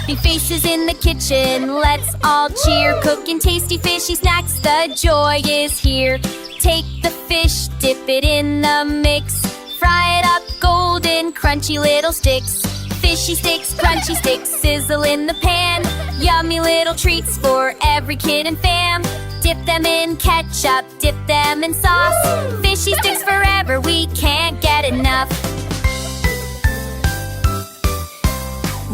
Happy faces in the kitchen, let's all cheer. Cooking tasty fishy snacks, the joy is here. Take the fish, dip it in the mix. Fry it up golden, crunchy little sticks. Fishy sticks, crunchy sticks, sizzle in the pan. Yummy little treats for every kid and fam. Dip them in ketchup, dip them in sauce. Fishy sticks forever, we can't get enough.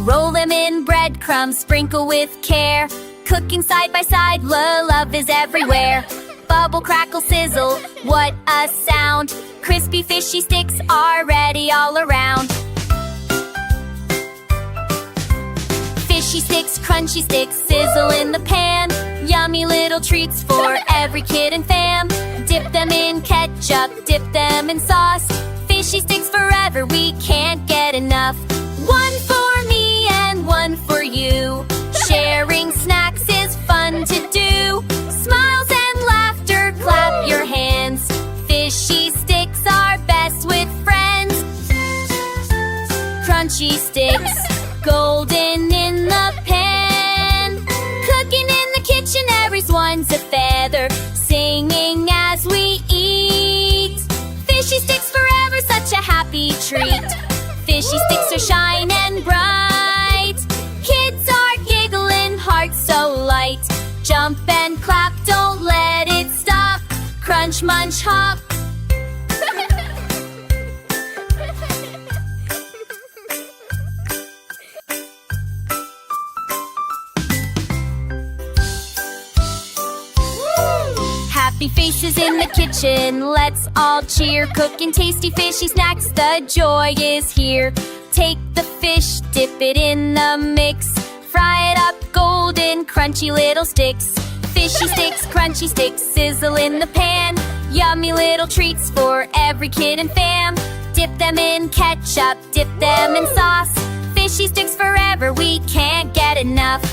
Roll them in breadcrumbs, sprinkle with care. Cooking side by side, love is everywhere. Bubble, crackle, sizzle, what a sound. Crispy fishy sticks are ready all around. Fishy sticks, crunchy sticks, sizzle in the pan. Yummy little treats for every kid and fam. Dip them in ketchup, dip them in sauce. Fishy sticks forever, we can't get enough. One for me and one for you. Sharing snacks is fun to do. Smiles and laughter, clap your hands. Fishy sticks are best with friends. Crunchy sticks, golden in the pan. Cooking in the kitchen, everyone's a feather. Singing as we eat. Fishy sticks forever, such a happy treat. Fishy sticks are shine and bright. Kids are giggling, hearts so light. Jump and clap, don't let it stop. Crunch, munch, hop. Happy faces in the kitchen, let's all cheer. Cooking tasty fishy snacks, the joy is here. Take the fish, dip it in the mix. Fry it up golden, crunchy little sticks. Fishy sticks, crunchy sticks, sizzle in the pan. Yummy little treats for every kid and fam. Dip them in ketchup, dip them in sauce. Fishy sticks forever, we can't get enough.